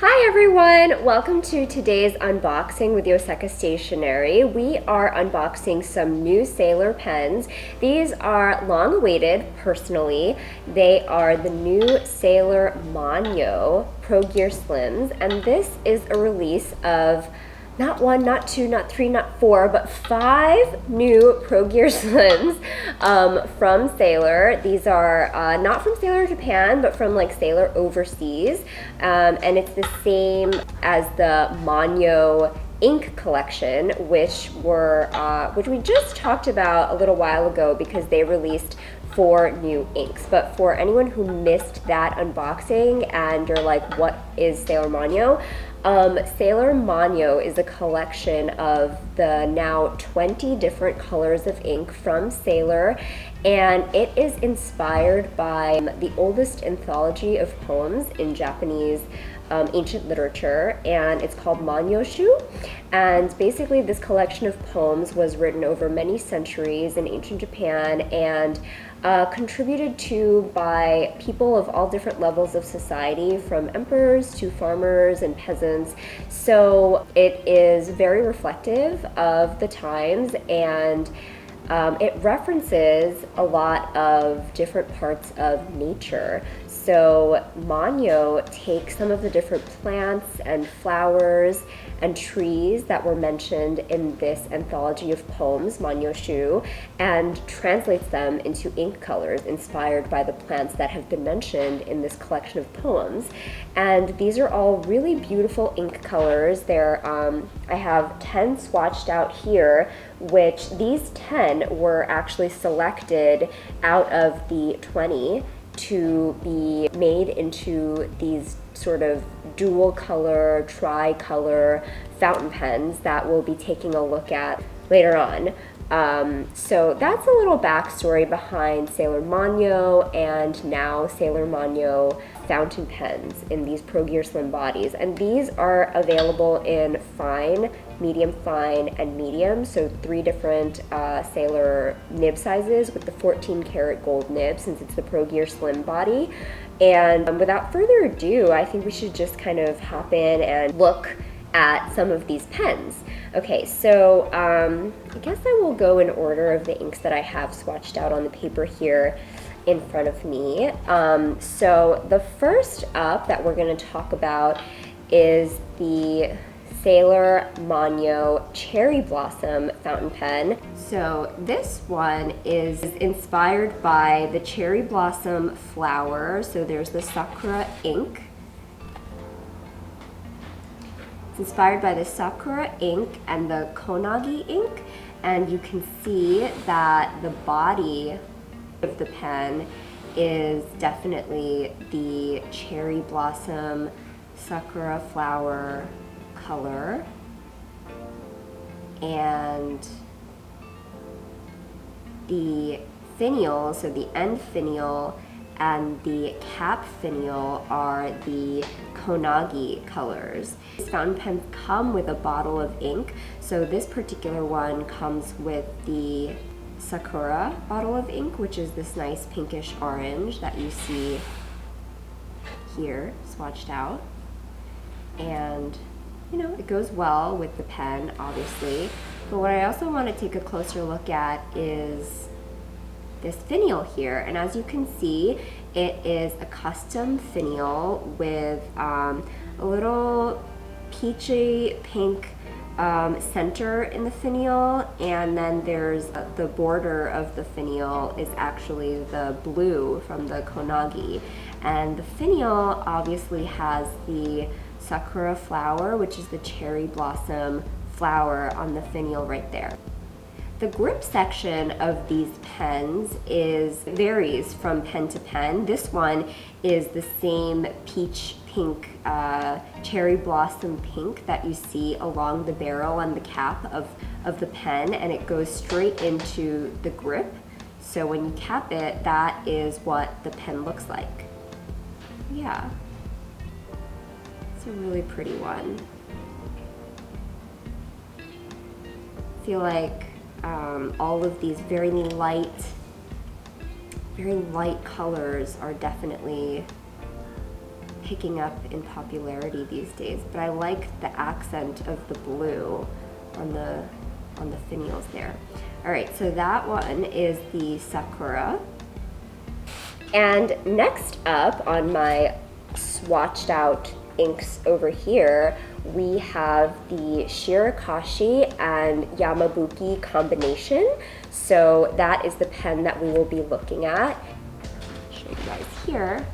Hi everyone! Welcome to today's unboxing with Yoseka Stationery. We are unboxing some new Sailor pens. These are long awaited, personally. They are the new Sailor Manyo Pro Gear Slims, and this is a release of not one, not two, not three, not four, but 5 new Pro Gear Slims from Sailor. These are not from Sailor Japan, but from like Sailor overseas. And it's the same as the Manyo ink collection, which we just talked about a little while ago because they released 4 new inks. But for anyone who missed that unboxing and you're like, what is Sailor Manyo? Sailor Manyo is a collection of the now 20 different colors of ink from Sailor, and it is inspired by the oldest anthology of poems in Japanese ancient literature, and it's called Manyoshu. And basically this collection of poems was written over many centuries in ancient Japan and contributed to by people of all different levels of society, from emperors to farmers and peasants. So it is very reflective of the times, and it references a lot of different parts of nature. So Manyo takes some of the different plants and flowers and trees that were mentioned in this anthology of poems, Manyoshu, and translates them into ink colors inspired by the plants that have been mentioned in this collection of poems. And these are all really beautiful ink colors. I have 10 swatched out here, which these 10 were actually selected out of the 20 to be made into these sort of dual color, tri-color fountain pens that we'll be taking a look at later on. So that's a little backstory behind Sailor Manyo and now Sailor Manyo fountain pens in these Pro Gear Slim bodies. And these are available in fine, medium fine, and medium, so 3 different Sailor nib sizes with the 14 karat gold nib, since it's the Pro Gear Slim body. And without further ado, I think we should just kind of hop in and look at some of these pens. Okay, so I guess I will go in order of the inks that I have swatched out on the paper here in front of me. So the first up that we're going to talk about is the Sailor Manyo Cherry Blossom fountain pen. So this one is inspired by the cherry blossom flower. So there's the sakura ink. It's inspired by the sakura ink and the konagi ink, and you can see that the body of the pen is definitely the cherry blossom sakura flower color, and the finial, so the end finial and the cap finial, are the konagi colors. These fountain pens come with a bottle of ink, so this particular one comes with the sakura bottle of ink, which is this nice pinkish orange that you see here swatched out. And you know, it goes well with the pen, obviously. But what I also want to take a closer look at is this finial here. And as you can see, it is a custom finial with a little peachy pink center in the finial, and then there's the border of the finial is actually the blue from the konagi. And the finial obviously has the sakura flower, which is the cherry blossom flower on the finial right there. The grip section of these pens varies from pen to pen. This one is the same peach pink, cherry blossom pink that you see along the barrel and the cap of the pen, and it goes straight into the grip. So when you cap it, that is what the pen looks like. Yeah. It's a really pretty one. I feel like all of these very light colors are definitely picking up in popularity these days, but I like the accent of the blue on the finials there. All right, so that one is the Sakura. And next up on my swatched out inks over here, we have the Shirakashi and Yamabuki combination. So that is the pen that we will be looking at. I'll show you guys here.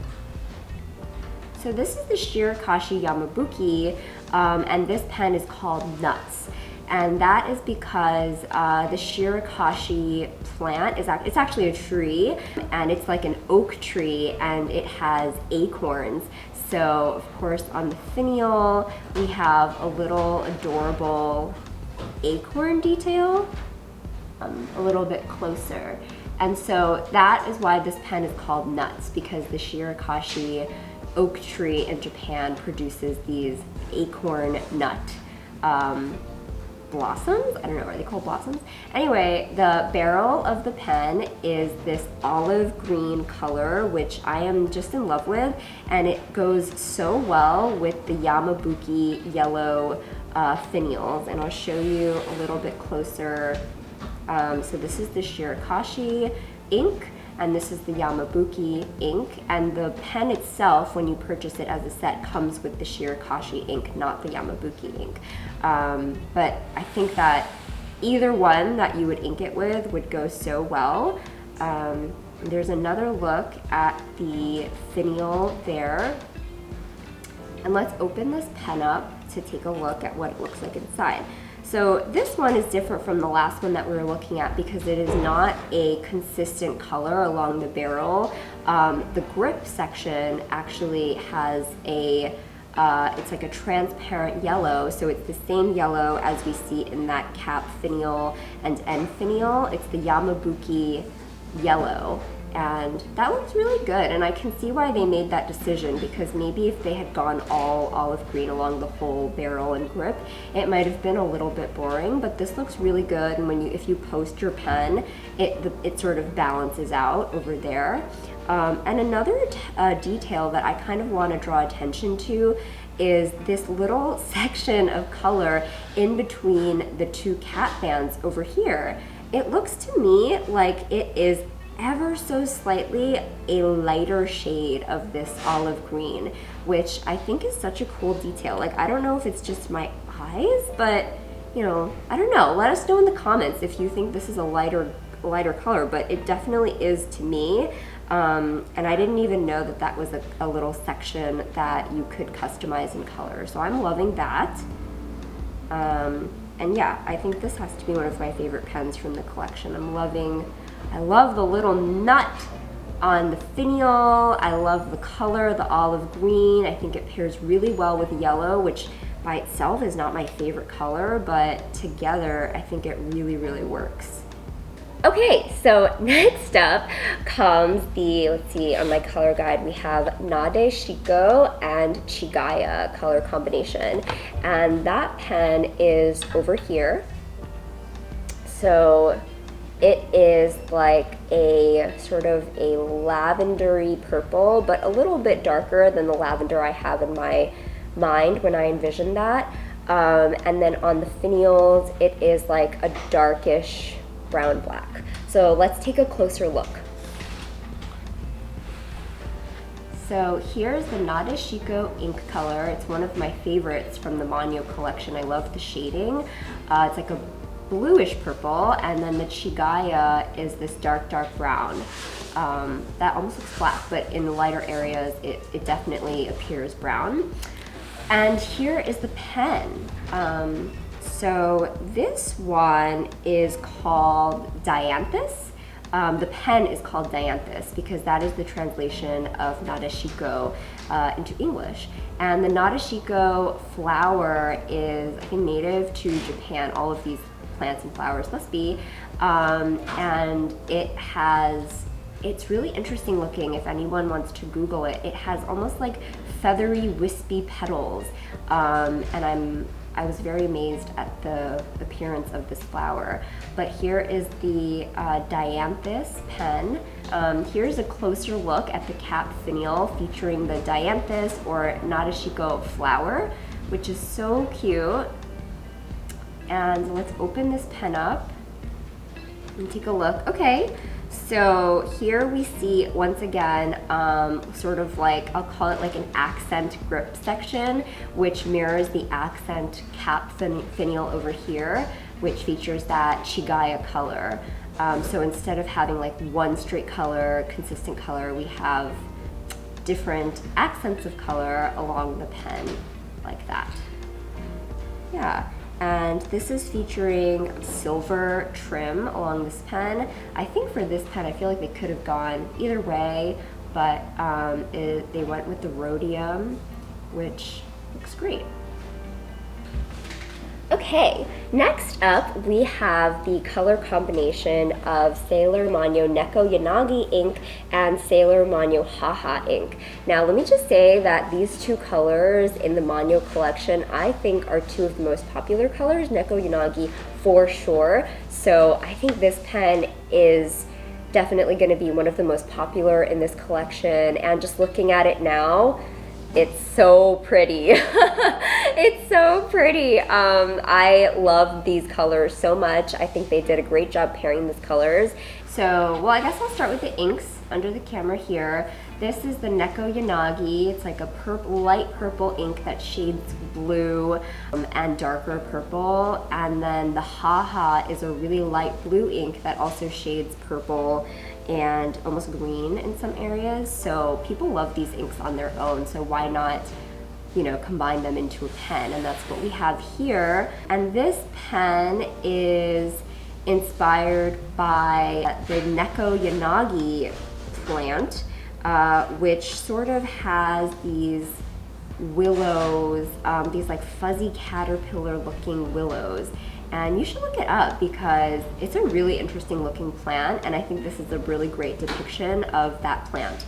So this is the Shirakashi Yamabuki, and this pen is called Nuts. And that is because the Shirakashi plant it's actually a tree, and it's like an oak tree, and it has acorns. So of course on the finial we have a little adorable acorn detail, a little bit closer. And so that is why this pen is called Nuts, because the Shirakashi oak tree in Japan produces these acorn nut blossoms. I don't know, are they called blossoms? Anyway, the barrel of the pen is this olive green color, which I am just in love with, and it goes so well with the Yamabuki yellow finials, and I'll show you a little bit closer. So this is the Shirakashi ink, and this is the Yamabuki ink, and the pen itself, when you purchase it as a set, comes with the Shirakashi ink, not the Yamabuki ink. But I think that either one that you would ink it with would go so well. There's another look at the finial there. And let's open this pen up to take a look at what it looks like inside. So this one is different from the last one that we were looking at because it is not a consistent color along the barrel. The grip section actually has it's like a transparent yellow, so it's the same yellow as we see in that cap finial and end finial. It's the Yamabuki yellow, and that looks really good, and I can see why they made that decision, because maybe if they had gone all olive green along the whole barrel and grip, it might have been a little bit boring, but this looks really good, and if you post your pen, it sort of balances out over there. And another detail that I kind of want to draw attention to is this little section of color in between the two cap bands over here. It looks to me like it is ever so slightly a lighter shade of this olive green, which I think is such a cool detail. Like, I don't know if it's just my eyes, but you know, I don't know. Let us know in the comments if you think this is a lighter color, but it definitely is to me. And I didn't even know that that was a little section that you could customize in color. So I'm loving that. And yeah, I think this has to be one of my favorite pens from the collection. I love the little nut on the finial. I love the color, the olive green. I think it pairs really well with yellow, which by itself is not my favorite color, but together I think it really, really works. Okay, so next up comes let's see, on my color guide we have Nadeshiko and Chigaya color combination, and that pen is over here. So it is like a sort of a lavendery purple, but a little bit darker than the lavender I have in my mind when I envisioned that. And then on the finials, it is like a darkish brown black. So let's take a closer look. So here's the Nadeshiko ink color. It's one of my favorites from the Manyo collection. I love the shading. It's like a bluish purple, and then the Chigaya is this dark brown. That almost looks black, but in the lighter areas, it definitely appears brown. And here is the pen. So this one is called Dianthus. The pen is called Dianthus because that is the translation of Nadeshiko into English. And the Nadeshiko flower is, I think, native to Japan. All of these plants and flowers must be. And it's really interesting looking. If anyone wants to Google it, it has almost like feathery, wispy petals. And I was very amazed at the appearance of this flower. But here is the Dianthus pen. Here's a closer look at the cap finial featuring the Dianthus or Nadeshiko flower, which is so cute. And let's open this pen up and take a look. Okay, so here we see once again sort of like, I'll call it like an accent grip section, which mirrors the accent cap finial over here, which features that Shigaya color. So instead of having like one straight color, consistent color, we have different accents of color along the pen like that. Yeah. And this is featuring silver trim along this pen. I think for this pen, I feel like they could have gone either way, but they went with the rhodium, which looks great. Okay, next up we have the color combination of Sailor Manyo Neko Yanagi ink and Sailor Manyo Haha ink. Now let me just say that these two colors in the Manyo collection I think are two of the most popular colors, Neko Yanagi for sure. So I think this pen is definitely going to be one of the most popular in this collection, and just looking at it now, it's so pretty. It's so pretty. I love these colors so much. I think they did a great job pairing these colors. So, well, I guess I'll start with the inks under the camera here. This is the Neko Yanagi. It's like a light purple ink that shades blue and darker purple. And then the Haha is a really light blue ink that also shades purple and almost green in some areas. So people love these inks on their own, so why not, you know, combine them into a pen? And that's what we have here. And this pen is inspired by the Neko Yanagi plant, which sort of has these willows, these like fuzzy caterpillar looking willows. And you should look it up because it's a really interesting looking plant, and I think this is a really great depiction of that plant.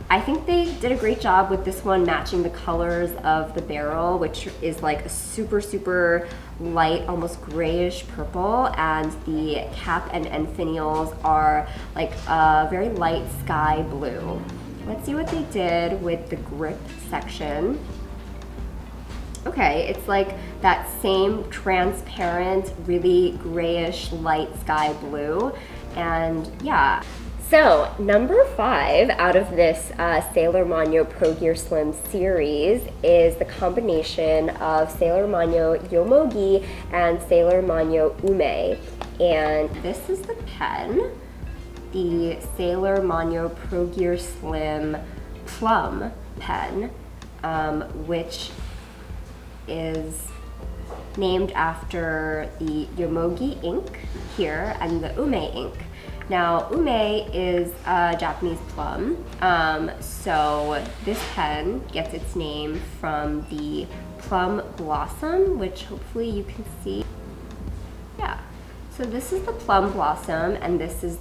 I think they did a great job with this one matching the colors of the barrel, which is like a super, super light, almost grayish purple, and the cap and end finials are like a very light sky blue. Let's see what they did with the grip section. Okay, it's like that same transparent, really grayish light sky blue, and yeah. So, number 5 out of this Sailor Manyo Pro Gear Slim series is the combination of Sailor Manyo Yomogi and Sailor Manyo Ume. And this is the pen, the Sailor Manyo Pro Gear Slim Plum pen, which is named after the Yomogi ink here and the Ume ink. Now, Ume is a Japanese plum, so this pen gets its name from the plum blossom, which hopefully you can see. Yeah, so this is the plum blossom, and this is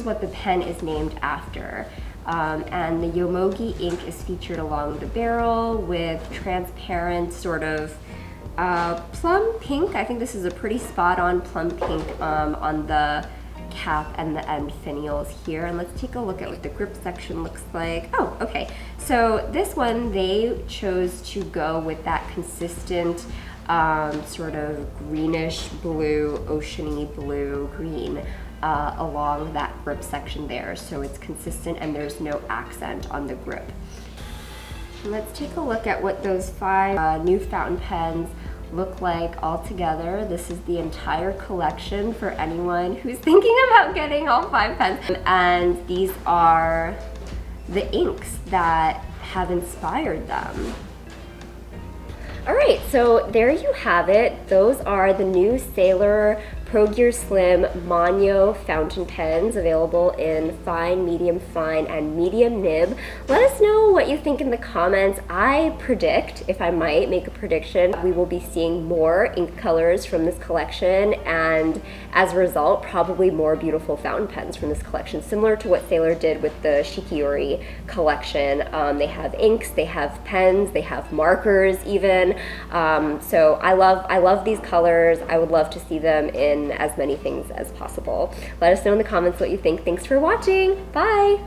what the pen is named after. And the Yomogi ink is featured along the barrel with transparent sort of plum pink. I think this is a pretty spot-on plum pink on the cap and the end finials here. And let's take a look at what the grip section looks like. Oh, okay. So this one, they chose to go with that consistent sort of greenish blue, oceany blue green along that grip section there. So it's consistent and there's no accent on the grip. And let's take a look at what those 5 new fountain pens look like all together. This is the entire collection for anyone who's thinking about getting all 5 pens. And these are the inks that have inspired them. All right, so there you have it. Those are the new Sailor Pro Gear Slim Manyo fountain pens, available in fine, medium fine, and medium nib. Let us know what you think in the comments. I predict, if I might make a prediction, we will be seeing more ink colors from this collection, and as a result, probably more beautiful fountain pens from this collection, similar to what Sailor did with the Shikiori collection. They have inks, they have pens, they have markers even. So I love these colors. I would love to see them in as many things as possible. Let us know in the comments what you think. Thanks for watching. Bye!